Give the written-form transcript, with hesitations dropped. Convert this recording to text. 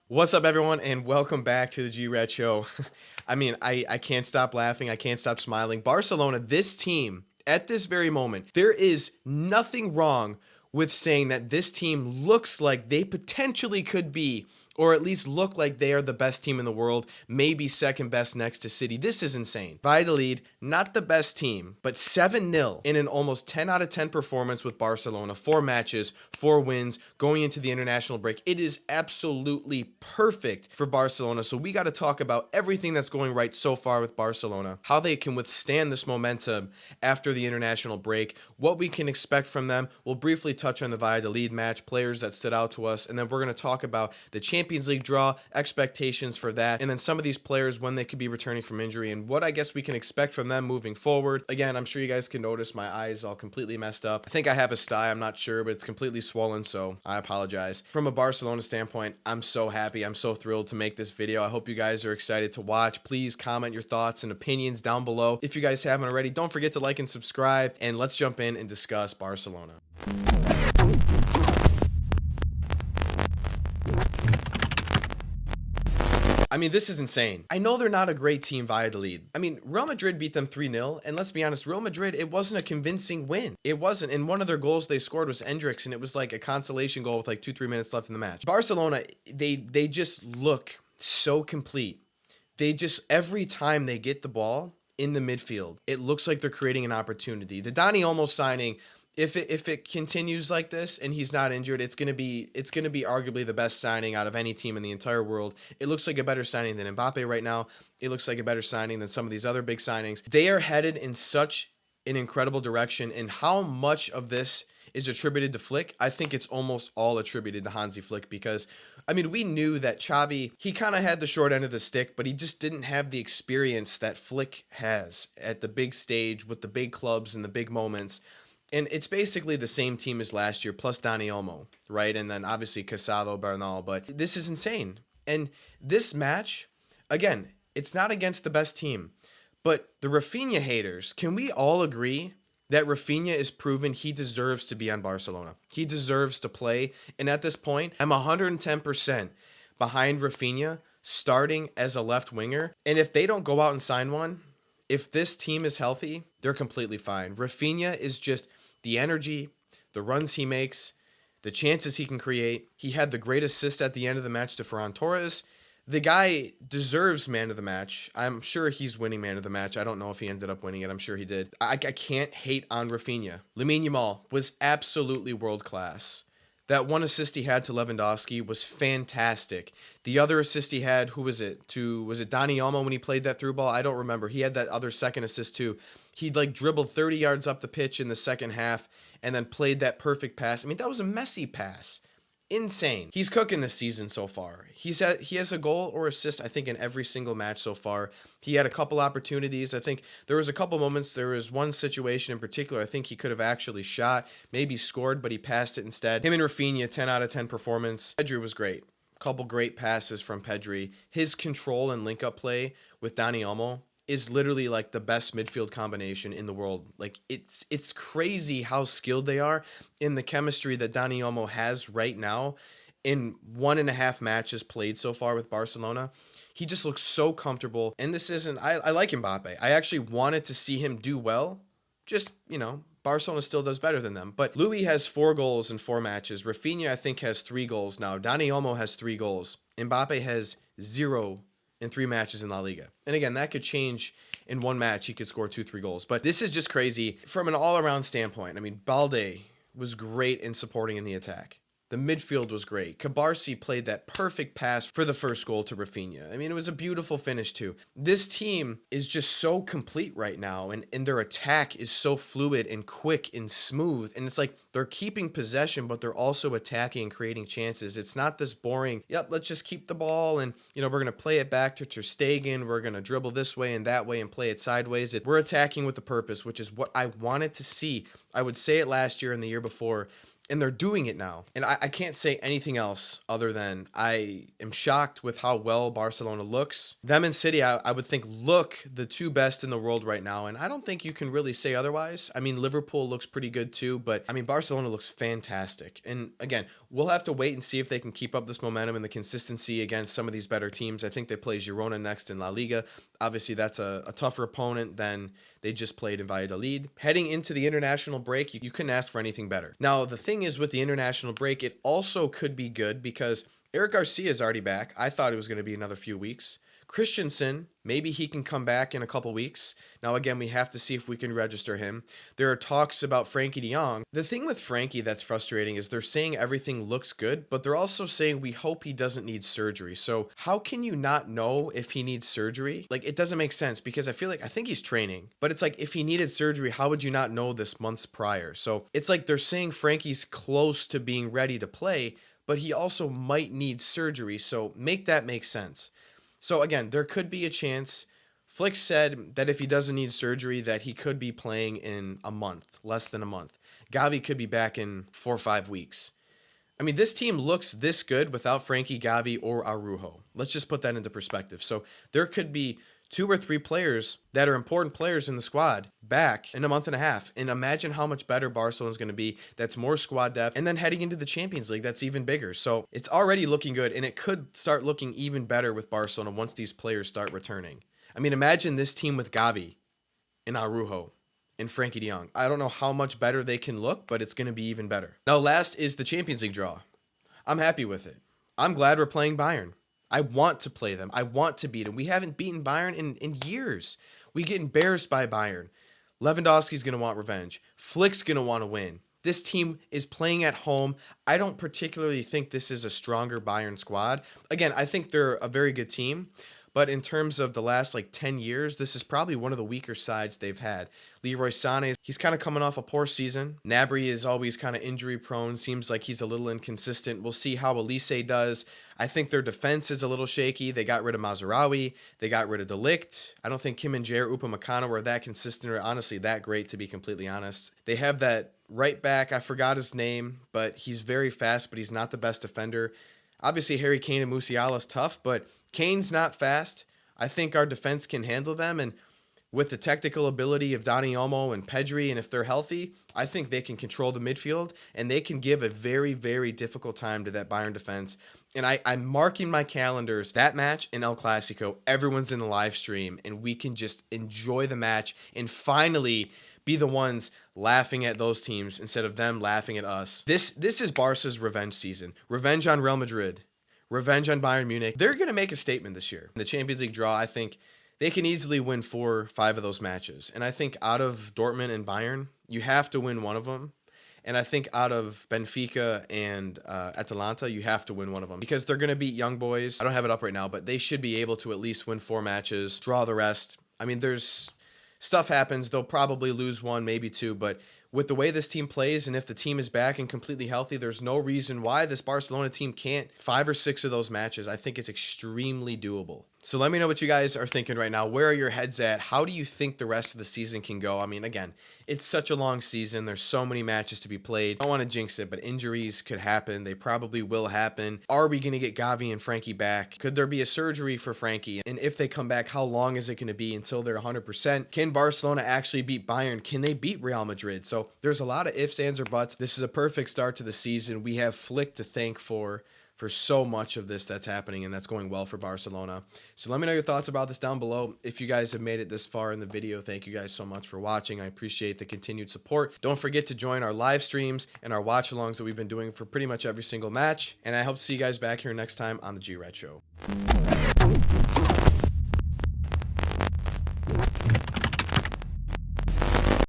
What's up, everyone, and welcome back to the G-Rat Show. I can't stop laughing. I can't stop smiling. Barcelona, this team, at this very moment, there is nothing wrong with saying that this team looks like they potentially could be, or at least look like they are the best team in the world, maybe second best next to City. This is insane. Valladolid, not the best team, but 7-0 in an almost 10 out of 10 performance with Barcelona. 4 matches, 4 wins, going into the international break. It is absolutely perfect for Barcelona. So we got to talk about everything that's going right so far with Barcelona, how they can withstand this momentum after the international break, what we can expect from them. We'll briefly touch on the Valladolid match, players that stood out to us, and then we're going to talk about the Champions League draw, expectations for that, and then some of these players when they could be returning from injury and what I guess we can expect from them moving forward. Again, I'm sure you guys can notice my eyes all completely messed up. I think I have a sty, I'm not sure, but it's completely swollen, so I apologize. From a Barcelona standpoint, I'm so happy, I'm so thrilled to make this video. I hope you guys are excited to watch. Please comment your thoughts and opinions down below. If you guys haven't already, don't forget to like and subscribe, and let's jump in and discuss Barcelona. This is insane. I know they're not a great team, Valladolid. Real Madrid beat them 3-0, and let's be honest, Real Madrid, it wasn't a convincing win. It wasn't, and one of their goals they scored was Hendricks, and it was like a consolation goal with like 2-3 minutes left in the match. Barcelona, they just look so complete. They just, every time they get the ball in the midfield, it looks like they're creating an opportunity. The Dani Olmo signing, if it continues like this and he's not injured, it's gonna be arguably the best signing out of any team in the entire world. It looks like a better signing than Mbappe right now. It looks like a better signing than some of these other big signings. They are headed in such an incredible direction, and how much of this is attributed to Flick, I think it's almost all attributed to Hansi Flick, because we knew that Xavi, he kind of had the short end of the stick, but he just didn't have the experience that Flick has at the big stage with the big clubs and the big moments. And it's basically the same team as last year, plus Dani Olmo, right? And then obviously Casado, Bernal, but this is insane. And this match, again, it's not against the best team, but the Raphinha haters, can we all agree that Raphinha is proven he deserves to be on Barcelona? He deserves to play, and at this point, I'm 110% behind Raphinha starting as a left winger, and if they don't go out and sign one, if this team is healthy, they're completely fine. Raphinha is just the energy, the runs he makes, the chances he can create. He had the great assist at the end of the match to Ferran Torres. The guy deserves man of the match. I'm sure he's winning man of the match. I don't know if he ended up winning it. I'm sure he did. I can't hate on Raphinha. Lamine Yamal was absolutely world class. That one assist he had to Lewandowski was fantastic. The other assist he had, was it Dani Olmo when he played that through ball? I don't remember. He had that other second assist too. He dribbled 30 yards up the pitch in the second half and then played that perfect pass. That was a messy pass. Insane. He's cooking this season so far. He has a goal or assist, I think, in every single match so far. He had a couple opportunities. I think there was a couple moments. There was one situation in particular I think he could have actually shot, maybe scored, but he passed it instead. Him and Raphinha, 10 out of 10 performance. Pedri was great. Couple great passes from Pedri. His control and link-up play with Dani Olmo is literally like the best midfield combination in the world. It's crazy how skilled they are in the chemistry that Dani Olmo has right now in 1.5 matches played so far with Barcelona. He just looks so comfortable. And this isn't, I like Mbappe. I actually wanted to see him do well. Just, Barcelona still does better than them. But Louis has 4 goals in 4 matches. Raphinha, I think, has 3 goals now. Dani Olmo has 3 goals. Mbappe has 0 in 3 matches in La Liga. And again, that could change in one match. He could score 2-3 goals. But this is just crazy from an all-around standpoint. Balde was great in supporting in the attack. The midfield was great. Cabarsi played that perfect pass for the first goal to Raphinha. It was a beautiful finish too. This team is just so complete right now, and their attack is so fluid and quick and smooth. And it's like they're keeping possession, but they're also attacking and creating chances. It's not this boring, yep, let's just keep the ball and, we're going to play it back to Ter Stegen. We're going to dribble this way and that way and play it sideways. We're attacking with a purpose, which is what I wanted to see. I would say it last year and the year before. And they're doing it now. And I can't say anything else other than I am shocked with how well Barcelona looks. Them and City, I would think, look the two best in the world right now. And I don't think you can really say otherwise. I mean, Liverpool looks pretty good too. But, I mean, Barcelona looks fantastic. And, again, we'll have to wait and see if they can keep up this momentum and the consistency against some of these better teams. I think they play Girona next in La Liga. Obviously, that's a tougher opponent than they just played in Valladolid. Heading into the international break, you couldn't ask for anything better. Now, the thing is with the international break, it also could be good because Eric Garcia is already back. I thought it was going to be another few weeks. Christensen, maybe he can come back in a couple weeks. Now, again, we have to see if we can register him. There are talks about Frenkie de Jong. The thing with Frenkie that's frustrating is they're saying everything looks good, but they're also saying we hope he doesn't need surgery. So how can you not know if he needs surgery? Like, it doesn't make sense because I think he's training, but it's like if he needed surgery, how would you not know this months prior? So it's like they're saying Frankie's close to being ready to play, but he also might need surgery. So make that make sense. So again, there could be a chance. Flick said that if he doesn't need surgery, that he could be playing in a month, less than a month. Gavi could be back in 4 or 5 weeks. I mean, this team looks this good without Frenkie, Gavi, or Araujo. Let's just put that into perspective. So there could be 2 or 3 players that are important players in the squad back in a month and a half. And imagine how much better Barcelona's going to be. That's more squad depth. And then heading into the Champions League, that's even bigger. So it's already looking good, and it could start looking even better with Barcelona once these players start returning. I mean, imagine this team with Gavi and Araujo and Frenkie de Jong. I don't know how much better they can look, but it's going to be even better. Now, last is the Champions League draw. I'm happy with it. I'm glad we're playing Bayern. I want to play them. I want to beat them. We haven't beaten Bayern in years. We get embarrassed by Bayern. Lewandowski's going to want revenge. Flick's going to want to win. This team is playing at home. I don't particularly think this is a stronger Bayern squad. Again, I think they're a very good team. But in terms of the last 10 years, this is probably one of the weaker sides they've had. Leroy Sané, he's kind of coming off a poor season. Gnabry is always kind of injury prone. Seems like he's a little inconsistent. We'll see how Elise does. I think their defense is a little shaky. They got rid of Mazraoui. They got rid of De Ligt. I don't think Kim and Jair Upamecano were that consistent or honestly that great, to be completely honest. They have that right back. I forgot his name, but he's very fast, but he's not the best defender. Obviously, Harry Kane and Musiala is tough, but Kane's not fast. I think our defense can handle them, and with the technical ability of Dani, Olmo, and Pedri, and if they're healthy, I think they can control the midfield, and they can give a very, very difficult time to that Bayern defense. And I'm marking my calendars, that match in El Clasico, everyone's in the live stream, and we can just enjoy the match and finally be the ones laughing at those teams instead of them laughing at us. This is Barca's revenge season. Revenge on Real Madrid. Revenge on Bayern Munich. They're going to make a statement this year. In the Champions League draw, I think they can easily win 4 or 5 of those matches. And I think out of Dortmund and Bayern, you have to win one of them. And I think out of Benfica and Atalanta, you have to win one of them because they're going to beat young boys. I don't have it up right now, but they should be able to at least win 4 matches, draw the rest. I mean, stuff happens. They'll probably lose 1, maybe 2, but with the way this team plays and if the team is back and completely healthy, there's no reason why this Barcelona team can't 5 or 6 of those matches. I think it's extremely doable. So let me know what you guys are thinking right now. Where are your heads at? How do you think the rest of the season can go? I mean, again, it's such a long season. There's so many matches to be played. I don't want to jinx it, but injuries could happen. They probably will happen. Are we going to get Gavi and Frenkie back? Could there be a surgery for Frenkie? And if they come back, how long is it going to be until they're 100%? Can Barcelona actually beat Bayern? Can they beat Real Madrid? So there's a lot of ifs, ands, or buts. This is a perfect start to the season. We have Flick to thank for so much of this that's happening and that's going well for Barcelona. So let me know your thoughts about this down below. If you guys have made it this far in the video, thank you guys so much for watching. I appreciate the continued support. Don't forget to join our live streams and our watch-alongs that we've been doing for pretty much every single match. And I hope to see you guys back here next time on the G-Red Show.